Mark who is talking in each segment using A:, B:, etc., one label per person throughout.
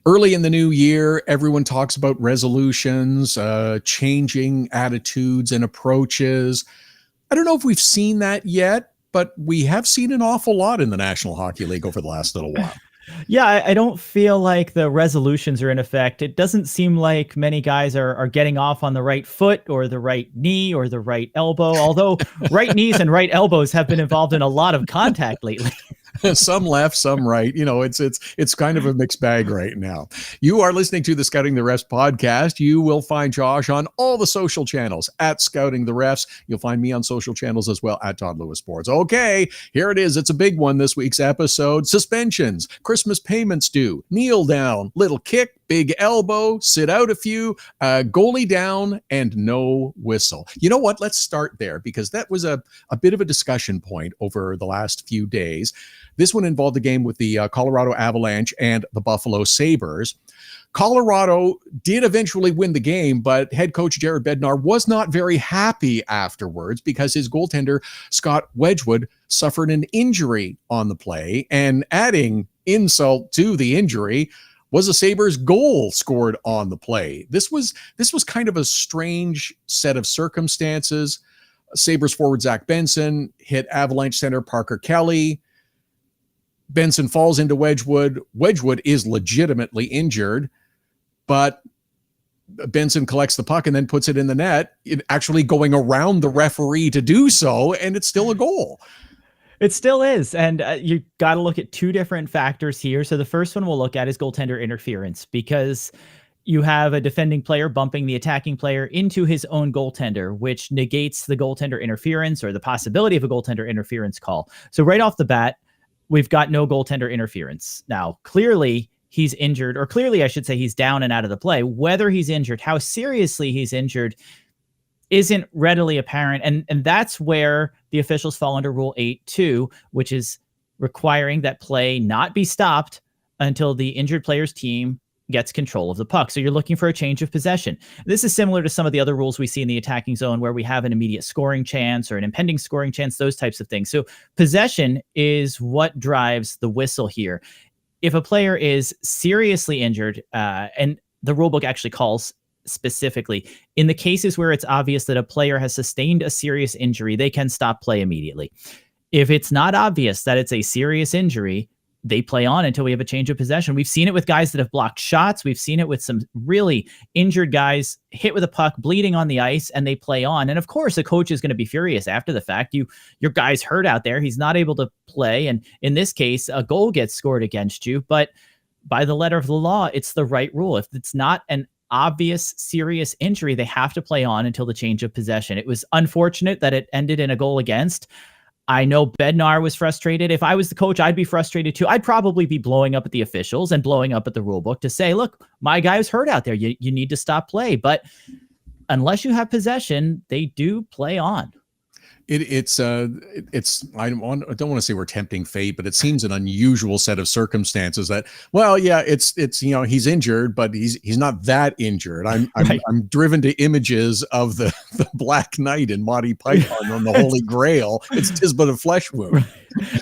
A: Early in the new year, everyone talks about resolutions, changing attitudes and approaches. I don't know if we've seen that yet, but we have seen an awful lot in the National Hockey League over the last little while.
B: Yeah, I don't feel like the resolutions are in effect. It doesn't seem like many guys are getting off on the right foot or the right knee or the right elbow, although right knees and right elbows have been involved in a lot of contact lately.
A: Some left, some right. You know, it's kind of a mixed bag right now. You are listening to the Scouting the Refs podcast. You will find Josh on all the social channels at Scouting the Refs. You'll find me on social channels as well at Todd Lewis Sports. Okay, here it is. It's a big one this week's episode. Suspensions, Christmas payments due, kneel down, little kick, big elbow, sit out a few, goalie down, and no whistle. You know what? Let's start there because that was a bit of a discussion point over the last few days. This one involved the game with the Colorado Avalanche and the Buffalo Sabres. Colorado did eventually win the game, but head coach Jared Bednar was not very happy afterwards because his goaltender, Scott Wedgwood, suffered an injury on the play. And adding insult to the injury was a Sabres goal scored on the play. This was kind of a strange set of circumstances. Sabres forward Zach Benson hit Avalanche center Parker Kelly. Benson falls into Wedgwood. Wedgwood is legitimately injured, but Benson collects the puck and then puts it in the net, actually going around the referee to do so, and it's still a goal.
B: It still is. And you got to look at two different factors here. So the first one we'll look at is goaltender interference, because you have a defending player bumping the attacking player into his own goaltender, which negates the goaltender interference or the possibility of a goaltender interference call. So right off the bat, we've got no goaltender interference. Now, clearly he's injured, or clearly I should say he's down and out of the play. Whether he's injured, how seriously he's injured isn't readily apparent. And that's where the officials fall under Rule 8.2, which is requiring that play not be stopped until the injured player's team gets control of the puck. So you're looking for a change of possession. This is similar to some of the other rules we see in the attacking zone where we have an immediate scoring chance or an impending scoring chance, those types of things. So possession is what drives the whistle here. If a player is seriously injured, and the rulebook actually calls specifically, in the cases where it's obvious that a player has sustained a serious injury, they can stop play immediately. If it's not obvious that it's a serious injury, they play on until we have a change of possession. We've seen it with guys that have blocked shots. We've seen it with some really injured guys hit with a puck, bleeding on the ice, and they play on. And of course, the coach is going to be furious after the fact. Your guy's hurt out there. He's not able to play. And in this case, a goal gets scored against you. But by the letter of the law, it's the right rule. If it's not an obvious serious injury, they have to play on until the change of possession. It was unfortunate that it ended in a goal against. I know Bednar was frustrated. If I was the coach, I'd be frustrated too. I'd probably be blowing up at the officials and blowing up at the rule book to say, look, my guy was hurt out there. You need to stop play. But unless you have possession, they do play on.
A: It's I don't want to say we're tempting fate, but it seems an unusual set of circumstances that, well, yeah, it's he's injured, but he's not that injured. I'm driven to images of the Black Knight in Monty Python on the Holy Grail. It's just but a flesh wound.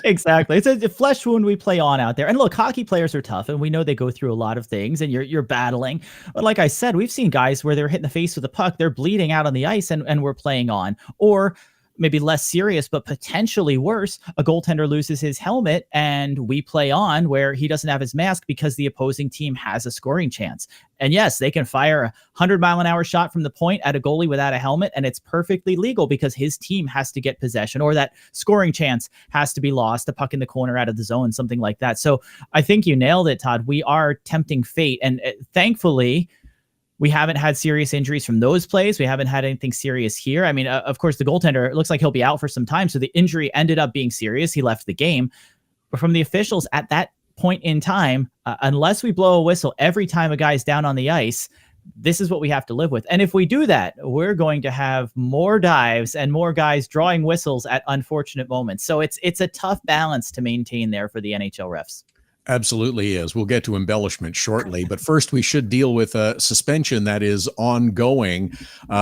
B: Exactly. It's a flesh wound we play on out there. And look, hockey players are tough, and we know they go through a lot of things, and you're battling. But like I said, we've seen guys where they're hitting the face with a puck, they're bleeding out on the ice, and we're playing on. Or maybe less serious, but potentially worse, a goaltender loses his helmet and we play on where he doesn't have his mask because the opposing team has a scoring chance. And yes, they can fire a 100-mile-an-hour shot from the point at a goalie without a helmet, and it's perfectly legal because his team has to get possession, or that scoring chance has to be lost, a puck in the corner out of the zone, something like that. So I think you nailed it, Todd. We are tempting fate, and thankfully, we haven't had serious injuries from those plays. We haven't had anything serious here. I mean, of course, the goaltender, it looks like he'll be out for some time. So the injury ended up being serious. He left the game. But from the officials at that point in time, unless we blow a whistle every time a guy's down on the ice, this is what we have to live with. And if we do that, we're going to have more dives and more guys drawing whistles at unfortunate moments. So it's a tough balance to maintain there for the NHL refs.
A: Absolutely is. We'll get to embellishment shortly, but first we should deal with a suspension that is ongoing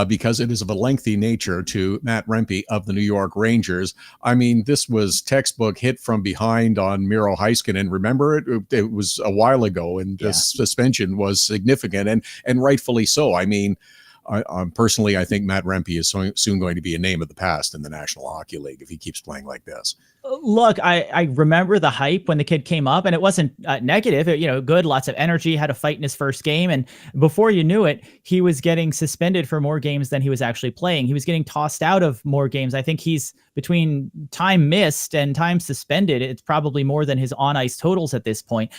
A: because it is of a lengthy nature to Matt Rempe of the New York Rangers. I mean, this was textbook hit from behind on Miro Heiskanen. Remember it? It was a while ago, and the suspension was significant, and rightfully so. I mean, personally, I think Matt Rempe is soon going to be a name of the past in the National Hockey League if he keeps playing like this.
B: Look, I remember the hype when the kid came up, and it wasn't negative. Good, lots of energy, had a fight in his first game, and before you knew it, he was getting suspended for more games than he was actually playing. He was getting tossed out of more games. I think he's between time missed and time suspended, it's probably more than his on-ice totals at this point.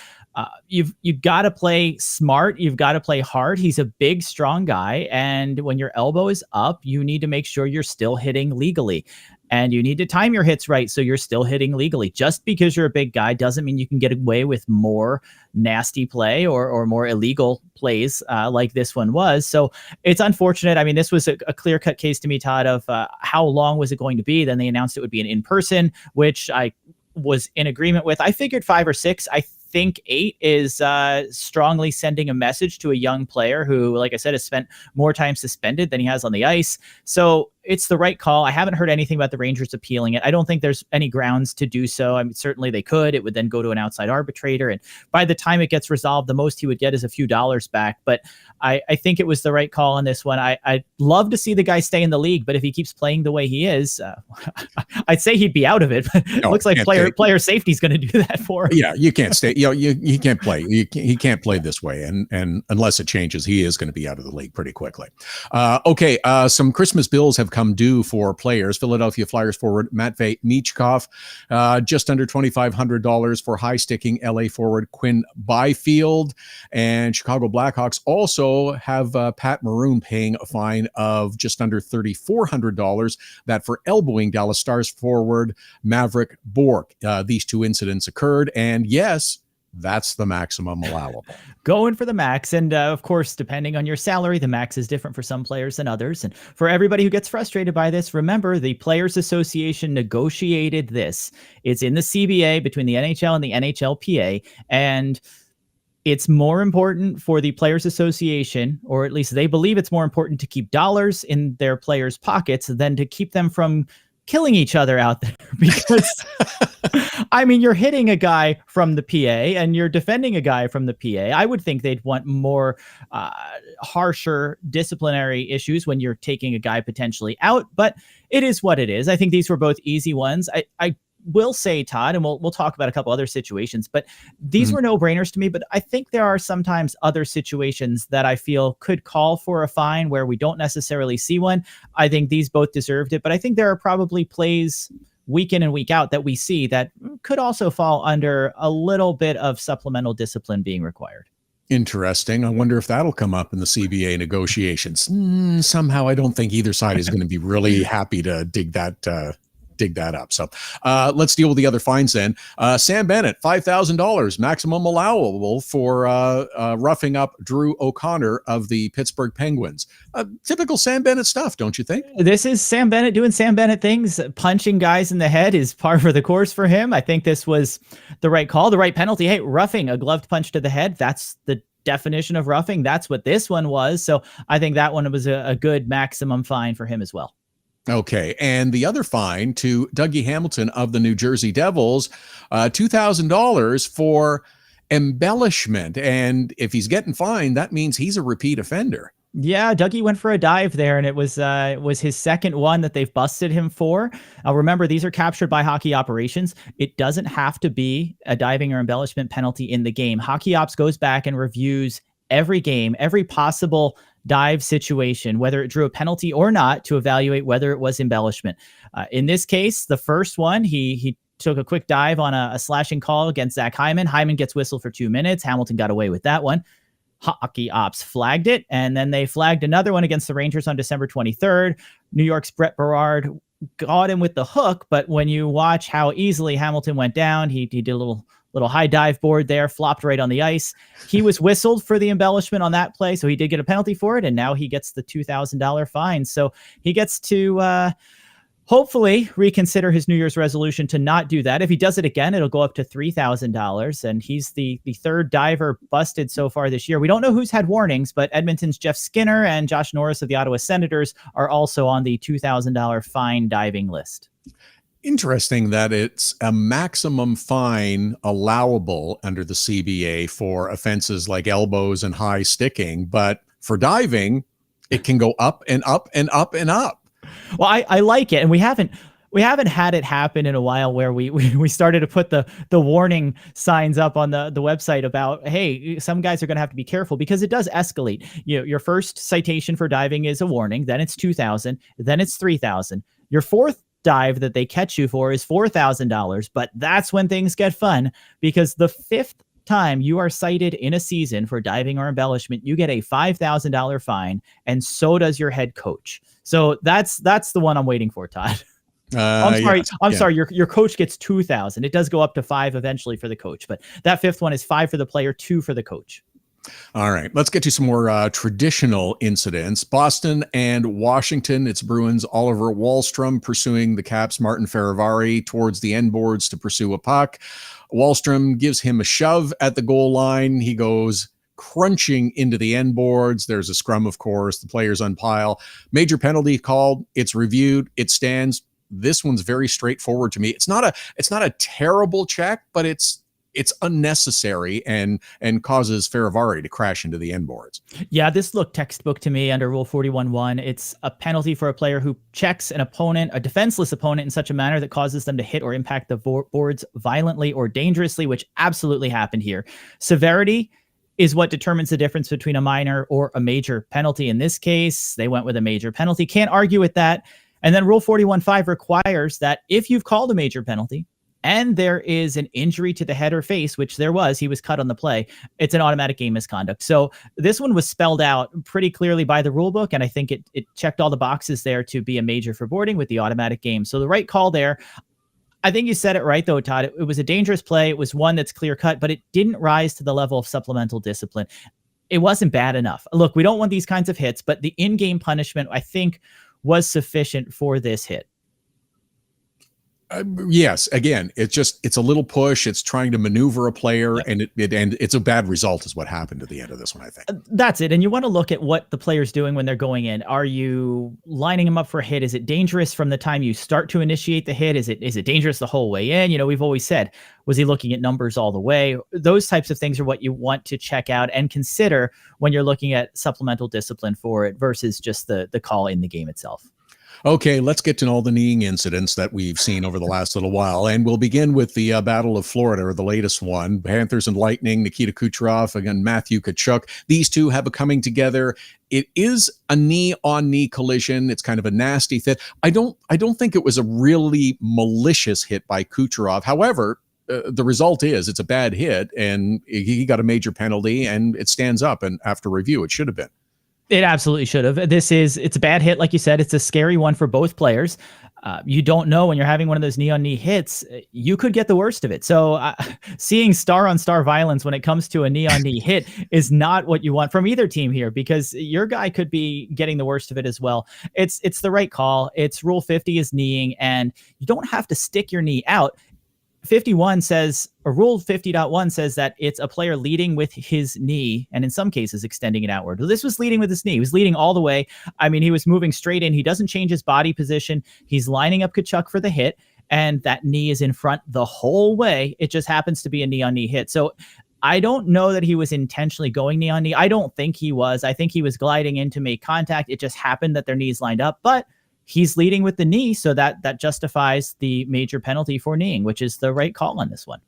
B: You've got to play smart. You've got to play hard. He's a big, strong guy, and when your elbow is up, you need to make sure you're still hitting legally. And you need to time your hits right so you're still hitting legally. Just because you're a big guy doesn't mean you can get away with more nasty play or more illegal plays like this one was. So it's unfortunate. I mean, this was a clear-cut case to me, Todd, of how long was it going to be. Then they announced it would be an in-person, which I was in agreement with. I figured 5 or 6. I think 8 is strongly sending a message to a young player who, like I said, has spent more time suspended than he has on the ice. So it's the right call. I haven't heard anything about the Rangers appealing it. I don't think there's any grounds to do so. I mean, certainly they could. It would then go to an outside arbitrator, and by the time it gets resolved, the most he would get is a few dollars back. But I think it was the right call on this one. I'd love to see the guy stay in the league, but if he keeps playing the way he is, I'd say he'd be out of it. But it looks like player safety is going to do that for him.
A: Yeah, you can't stay. You can't play. He can't play this way, and unless it changes, he is going to be out of the league pretty quickly. Okay, some Christmas bills have come due for players. Philadelphia Flyers forward Matvei Michkov, just under $2,500 for high-sticking LA forward Quinn Byfield, and Chicago Blackhawks also have Pat Maroon paying a fine of just under $3,400. That for elbowing Dallas Stars forward Maverick Bourque. These two incidents occurred, and yes, that's the maximum allowable.
B: Going for the max. And of course, depending on your salary, the max is different for some players than others. And for everybody who gets frustrated by this, remember the Players Association negotiated this. It's in the CBA between the NHL and the NHLPA. And it's more important for the Players Association, or at least they believe it's more important to keep dollars in their players' pockets than to keep them from killing each other out there. Because I mean, you're hitting a guy from the PA and you're defending a guy from the PA. I would think they'd want more harsher disciplinary issues when you're taking a guy potentially out, but it is what it is. I think these were both easy ones. I will say, Todd, and we'll talk about a couple other situations, but these were no-brainers to me. But I think there are sometimes other situations that I feel could call for a fine where we don't necessarily see one. I think these both deserved it, but I think there are probably plays week in and week out that we see that could also fall under a little bit of supplemental discipline being required.
A: Interesting. I wonder if that'll come up in the CBA negotiations. Somehow I don't think either side is going to be really happy to dig that up. So let's deal with the other fines then. Sam Bennett, $5,000 maximum allowable for roughing up Drew O'Connor of the Pittsburgh Penguins. Typical Sam Bennett stuff, don't you think?
B: This is Sam Bennett doing Sam Bennett things. Punching guys in the head is par for the course for him. I think this was the right call, the right penalty. Hey, roughing, a gloved punch to the head. That's the definition of roughing. That's what this one was. So I think that one was a good maximum fine for him as well.
A: Okay, and the other fine to Dougie Hamilton of the New Jersey Devils, $2,000 for embellishment. And if he's getting fined, that means he's a repeat offender.
B: Yeah, Dougie went for a dive there, and it was his second one that they've busted him for. Remember, these are captured by hockey operations. It doesn't have to be a diving or embellishment penalty in the game. Hockey Ops goes back and reviews every game, every possible dive situation, whether it drew a penalty or not, to evaluate whether it was embellishment. In this case, the first one, he took a quick dive on a slashing call against Zach Hyman. Hyman gets whistled for 2 minutes. Hamilton got away with that one. Hockey Ops flagged it, and then they flagged another one against the Rangers on December 23rd. New York's Brett Berard got him with the hook, but when you watch how easily Hamilton went down, he did a little high dive board there, flopped right on the ice. He was whistled for the embellishment on that play, so he did get a penalty for it, and now he gets the $2,000 fine. So he gets to hopefully reconsider his New Year's resolution to not do that. If he does it again, it'll go up to $3,000. And he's the third diver busted so far this year. We don't know who's had warnings, but Edmonton's Jeff Skinner and Josh Norris of the Ottawa Senators are also on the $2,000 fine diving list.
A: Interesting that it's a maximum fine allowable under the CBA for offenses like elbows and high sticking, but for diving, it can go up and up and up and up.
B: Well, I like it, and we haven't had it happen in a while where we started to put the warning signs up on the website about, hey, some guys are going to have to be careful because it does escalate. Your first citation for diving is a warning, then it's $2,000, then it's $3,000. Your fourth dive that they catch you for is $4,000, but that's when things get fun, because the fifth time you are cited in a season for diving or embellishment, you get a $5,000 fine, and so does your head coach. So that's the one I'm waiting for, Todd. I'm sorry.
A: Yes.
B: Sorry. Your coach gets $2,000. It does go up to $5,000 eventually for the coach, but that fifth one is $5,000 for the player, $2,000 for the coach.
A: All right, let's get to some more traditional incidents. Boston and Washington. It's Bruins Oliver Wahlstrom pursuing the Caps Martin Fehervary towards the end boards to pursue a puck. Wahlstrom gives him a shove at the goal line. He goes crunching into the end boards. There's a scrum, of course. The players unpile. Major penalty called. It's reviewed. It stands. This one's very straightforward to me. It's not a terrible check, but it's unnecessary and causes Fehervary to crash into the end boards. Yeah,
B: this looked textbook to me under Rule 41-1. It's a penalty for a player who checks an opponent, a defenseless opponent, in such a manner that causes them to hit or impact the boards violently or dangerously, which absolutely happened here. Severity is what determines the difference between a minor or a major penalty. In this case, they went with a major penalty. Can't argue with that. And then Rule 41-5 requires that if you've called a major penalty, and there is an injury to the head or face, which there was, he was cut on the play, it's an automatic game misconduct. So this one was spelled out pretty clearly by the rule book, and I think it checked all the boxes there to be a major for boarding with the automatic game. So the right call there. I think you said it right, though, Todd. It was a dangerous play. It was one that's clear cut, but it didn't rise to the level of supplemental discipline. It wasn't bad enough. Look, we don't want these kinds of hits, but the in-game punishment, I think, was sufficient for this hit.
A: Yes. Again, it's a little push. It's trying to maneuver a player, yep. and it's a bad result is what happened at the end of this one, I think.
B: That's it. And you want to look at what the player's doing when they're going in. Are you lining him up for a hit? Is it dangerous from the time you start to initiate the hit? Is it dangerous the whole way in? We've always said, was he looking at numbers all the way? Those types of things are what you want to check out and consider when you're looking at supplemental discipline for it versus just the call in the game itself.
A: Okay, let's get to all the kneeing incidents that we've seen over the last little while. And we'll begin with the Battle of Florida, or the latest one. Panthers and Lightning, Nikita Kucherov, again, Matthew Tkachuk. These two have a coming together. It is a knee-on-knee collision. It's kind of a nasty fit. I don't think it was a really malicious hit by Kucherov. However, the result is it's a bad hit, and he got a major penalty, and it stands up. And after review, it should have been.
B: It absolutely should have. It's a bad hit. Like you said, it's a scary one for both players. You don't know when you're having one of those knee-on-knee hits, you could get the worst of it. So seeing star-on-star violence when it comes to a knee-on-knee hit is not what you want from either team here, because your guy could be getting the worst of it as well. It's the right call. It's Rule 50 is kneeing, and you don't have to stick your knee out. 51 says, or Rule 50.1 says that it's a player leading with his knee, and in some cases extending it outward. Well, this was leading with his knee. He was leading all the way. I mean, he was moving straight in. He doesn't change his body position. He's lining up Tkachuk for the hit, and that knee is in front the whole way. It just happens to be a knee-on-knee hit. So I don't know that he was intentionally going knee-on-knee. I don't think he was. I think he was gliding in to make contact. It just happened that their knees lined up, but he's leading with the knee, so that justifies the major penalty for kneeing, which is the right call on this one.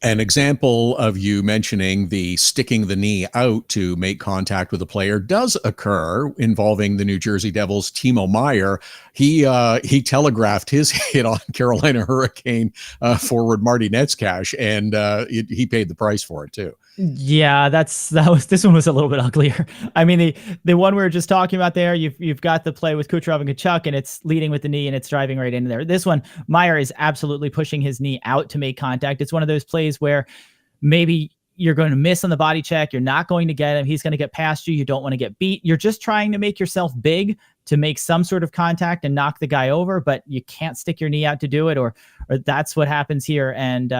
A: An example of you mentioning the sticking the knee out to make contact with a player does occur involving the New Jersey Devils' Timo Meier. He telegraphed his hit on Carolina Hurricane forward Martin Necas, and he paid the price for it too.
B: Yeah, this one was a little bit uglier. I mean, the one we were just talking about there, you've got the play with Kucherov and Tkachuk, and it's leading with the knee and it's driving right into there. This one, Meier is absolutely pushing his knee out to make contact. It's one of those plays where maybe you're going to miss on the body check. You're not going to get him. He's going to get past you. You don't want to get beat. You're just trying to make yourself big to make some sort of contact and knock the guy over, but you can't stick your knee out to do it, or that's what happens here. And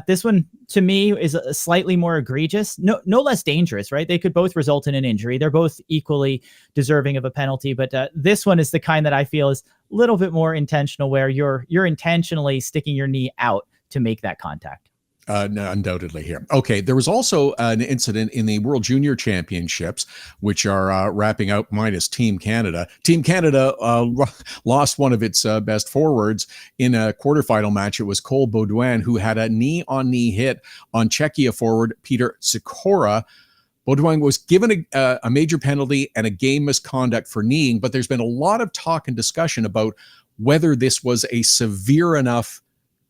B: this one to me is a slightly more egregious, no less dangerous, right? They could both result in an injury. They're both equally deserving of a penalty, but this one is the kind that I feel is a little bit more intentional, where you're intentionally sticking your knee out to make that contact.
A: No, undoubtedly here. Okay, there was also an incident in the World Junior Championships, which are wrapping up minus Team Canada. Team Canada lost one of its best forwards in a quarterfinal match. It was Cole Beaudoin, who had a knee-on-knee hit on Czechia forward Peter Sikora. Beaudoin was given a major penalty and a game misconduct for kneeing, but there's been a lot of talk and discussion about whether this was a severe enough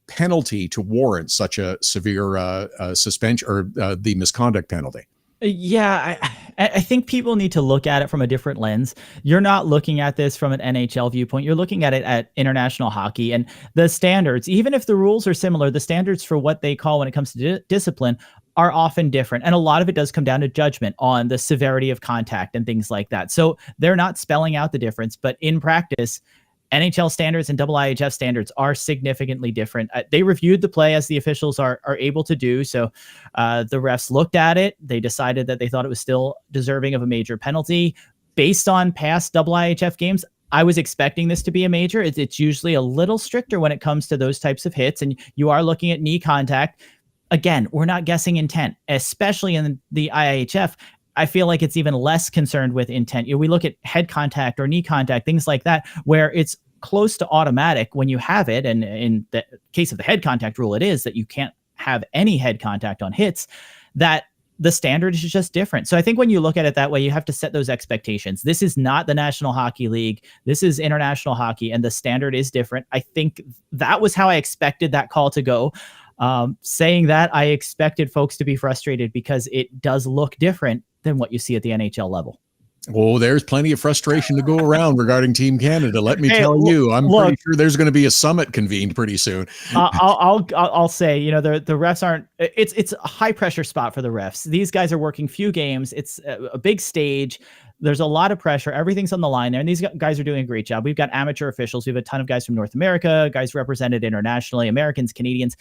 A: penalty to warrant such a severe suspension or the misconduct penalty.
B: Yeah, I think people need to look at it from a different lens. You're not looking at this from an NHL viewpoint. You're looking at it at international hockey, and the standards, even if the rules are similar, the standards for what they call when it comes to discipline are often different. And a lot of it does come down to judgment on the severity of contact and things like that. So they're not spelling out the difference, but in practice, NHL standards and IIHF standards are significantly different. They reviewed the play, as the officials are able to do. So the refs looked at it. They decided that they thought it was still deserving of a major penalty. Based on past IIHF games, I was expecting this to be a major. It's usually a little stricter when it comes to those types of hits, and you are looking at knee contact. Again, we're not guessing intent, especially in the IIHF. I feel like it's even less concerned with intent. We look at head contact or knee contact, things like that, where it's close to automatic when you have it. And in the case of the head contact rule, it is that you can't have any head contact on hits, that the standard is just different. So I think when you look at it that way, you have to set those expectations. This is not the National Hockey League. This is international hockey, and the standard is different. I think that was how I expected that call to go. Saying that, I expected folks to be frustrated because it does look different than what you see at the NHL level.
A: Oh, there's plenty of frustration to go around regarding Team Canada. Let me tell you, I'm pretty sure there's going to be a summit convened pretty soon.
B: I'll say, the refs aren't. It's a high pressure spot for the refs. These guys are working few games. It's a big stage. There's a lot of pressure. Everything's on the line there, and these guys are doing a great job. We've got amateur officials. We have a ton of guys from North America, guys represented internationally, Americans, Canadians.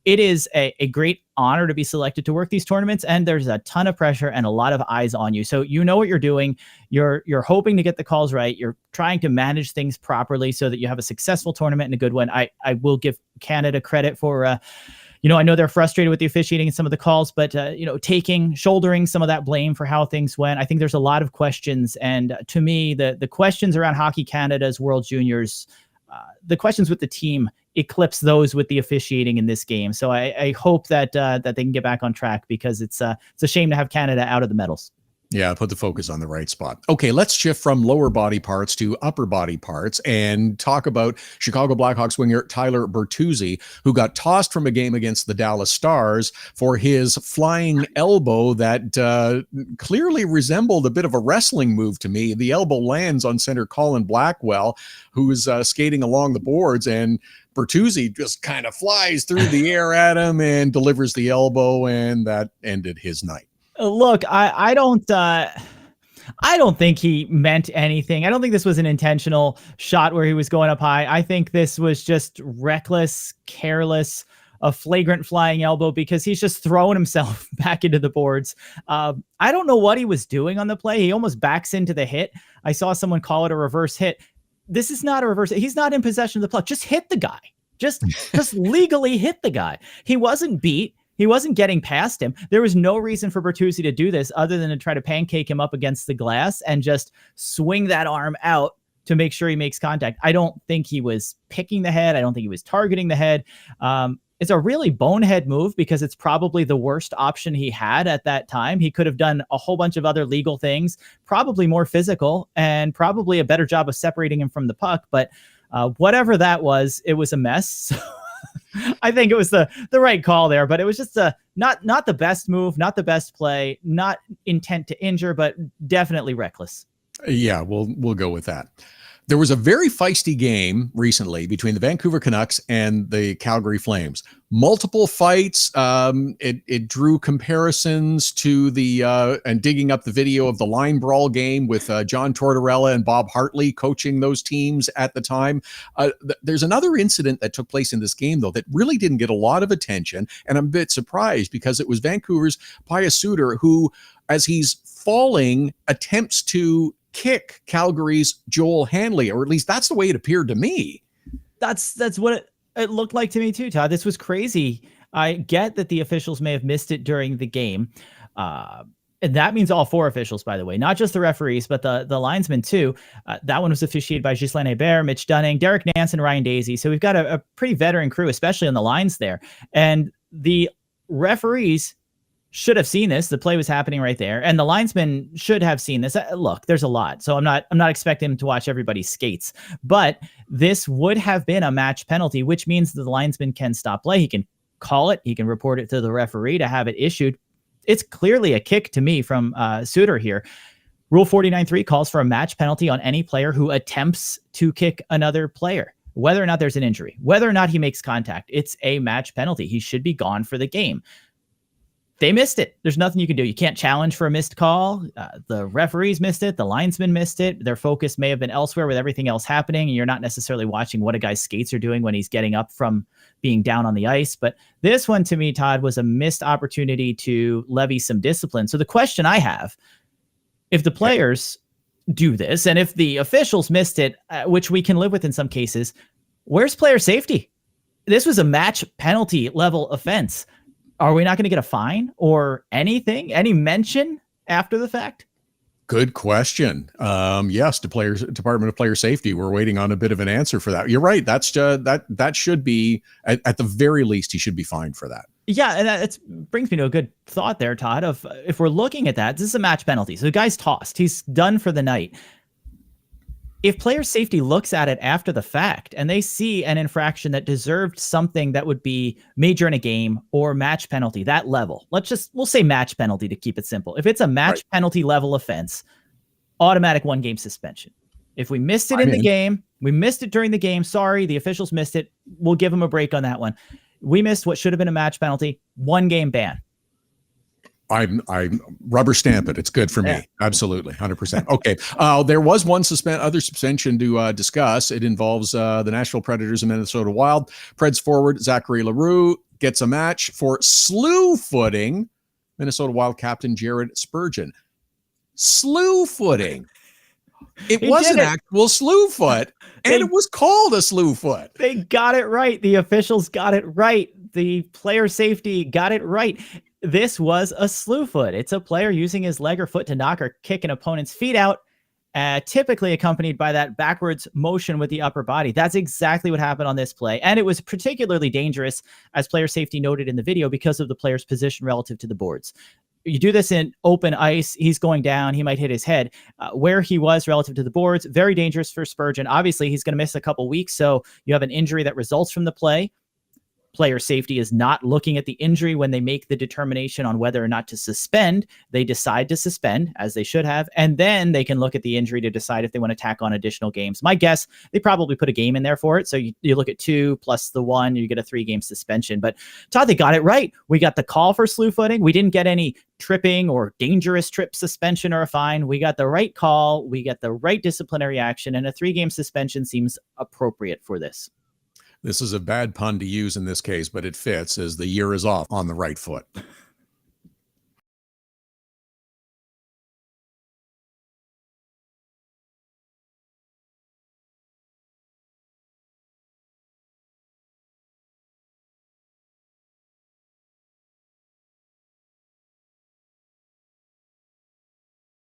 B: It is a great honor to be selected to work these tournaments, and there's a ton of pressure and a lot of eyes on you. So you know what you're doing. You're hoping to get the calls right. You're trying to manage things properly so that you have a successful tournament and a good one. I will give Canada credit for I know they're frustrated with the officiating and some of the calls, but, shouldering some of that blame for how things went. I think there's a lot of questions. And to me, the questions around Hockey Canada's World Juniors, the questions with the team eclipse those with the officiating in this game. So I hope that they can get back on track, because it's a shame to have Canada out of the medals.
A: Yeah, put the focus on the right spot. Okay, let's shift from lower body parts to upper body parts and talk about Chicago Blackhawks winger Tyler Bertuzzi, who got tossed from a game against the Dallas Stars for his flying elbow that clearly resembled a bit of a wrestling move to me. The elbow lands on center Colin Blackwell, who's skating along the boards, and Bertuzzi just kind of flies through the air at him and delivers the elbow, and that ended his night.
B: Look, I don't think he meant anything. I don't think this was an intentional shot where he was going up high. I think this was just reckless, careless, a flagrant flying elbow, because he's just throwing himself back into the boards. I don't know what he was doing on the play. He almost backs into the hit. I saw someone call it a reverse hit. This is not a reverse. He's not in possession of the puck. Just hit the guy. Just legally hit the guy. He wasn't beat. He wasn't getting past him. There was no reason for Bertuzzi to do this other than to try to pancake him up against the glass and just swing that arm out to make sure he makes contact. I don't think he was picking the head. I don't think he was targeting the head. It's a really bonehead move, because it's probably the worst option he had at that time. He could have done a whole bunch of other legal things, probably more physical, and probably a better job of separating him from the puck. But whatever that was, it was a mess. So I think it was the right call there, but it was just not the best move, not the best play, not intent to injure, but definitely reckless.
A: Yeah, we'll go with that. There was a very feisty game recently between the Vancouver Canucks and the Calgary Flames. Multiple fights. It drew comparisons to and digging up the video of the line brawl game with John Tortorella and Bob Hartley coaching those teams at the time. There's another incident that took place in this game, though, that really didn't get a lot of attention. And I'm a bit surprised because it was Vancouver's Pius Suter who, as he's falling, attempts to kick Calgary's Joel Hanley, or at least that's the way it appeared to me.
B: That's what it looked like to me too, Todd. This was crazy. I get that the officials may have missed it during the game. And that means all 4 officials, by the way, not just the referees, but the linesmen too. That one was officiated by Ghislain Hebert, Mitch Dunning, Derek Nance, and Ryan Daisy. So we've got a pretty veteran crew, especially on the lines there. And the referees should have seen this. The play was happening right there, and the linesman should have seen this. Look, there's a lot, so I'm not expecting him to watch everybody's skates, but this would have been a match penalty, which means that the linesman can stop play. He can call it. He can report it to the referee to have it issued. It's clearly a kick to me from Suter here. Rule 49.3 calls for a match penalty on any player who attempts to kick another player, whether or not there's an injury, whether or not he makes contact. It's a match penalty. He should be gone for the game. They missed it. There's nothing you can do. You can't challenge for a missed call. The referees missed it. The linesmen missed it. Their focus may have been elsewhere with everything else happening, and you're not necessarily watching what a guy's skates are doing when he's getting up from being down on the ice. But this one, to me, Todd, was a missed opportunity to levy some discipline. So the question I have, if the players do this, and if the officials missed it, which we can live with in some cases, where's player safety? This was a match penalty level offense. Are we not going to get a fine or anything, any mention after the fact?
A: Good question. Yes, Department of Player Safety. We're waiting on a bit of an answer for that. You're right. That's that should be at the very least he should be fined for that.
B: Yeah, and that brings me to a good thought there, Todd. Of if we're looking at that, this is a match penalty. So the guy's tossed. He's done for the night. If player safety looks at it after the fact and they see an infraction that deserved something that would be major in a game or match penalty, that level, we'll say match penalty to keep it simple. If it's a match penalty level offense, automatic 1-game suspension. If we missed it in the game, we missed it during the game. Sorry, the officials missed it. We'll give them a break on that one. We missed what should have been a match penalty, 1-game ban.
A: I rubber stamp it. It's good for me. Absolutely. 100%. Okay. There was one other suspension to discuss. It involves the Nashville Predators and Minnesota Wild. Preds forward Zachary L'Heureux gets a match for slew-footing Minnesota Wild captain Jared Spurgeon. Slew-footing. It was an actual slew-foot, and it was called a slew-foot.
B: They got it right. The officials got it right. The player safety got it right. This was a slew-foot. It's a player using his leg or foot to knock or kick an opponent's feet out, typically accompanied by that backwards motion with the upper body. That's exactly what happened on this play. And it was particularly dangerous, as player safety noted in the video, because of the player's position relative to the boards. You do this in open ice, he's going down, he might hit his head. Where he was relative to the boards, very dangerous for Spurgeon. Obviously, he's going to miss a couple weeks, so you have an injury that results from the play. Player safety is not looking at the injury when they make the determination on whether or not to suspend. They decide to suspend, as they should have, and then they can look at the injury to decide if they want to tack on additional games. My guess, they probably put a game in there for it. So you look at 2 plus the 1, you get a 3-game suspension. But Todd, they got it right. We got the call for slew-footing. We didn't get any tripping or dangerous trip suspension or a fine. We got the right call. We got the right disciplinary action, and a 3-game suspension seems appropriate for this.
A: This is a bad pun to use in this case, but it fits, as the year is off on the right foot.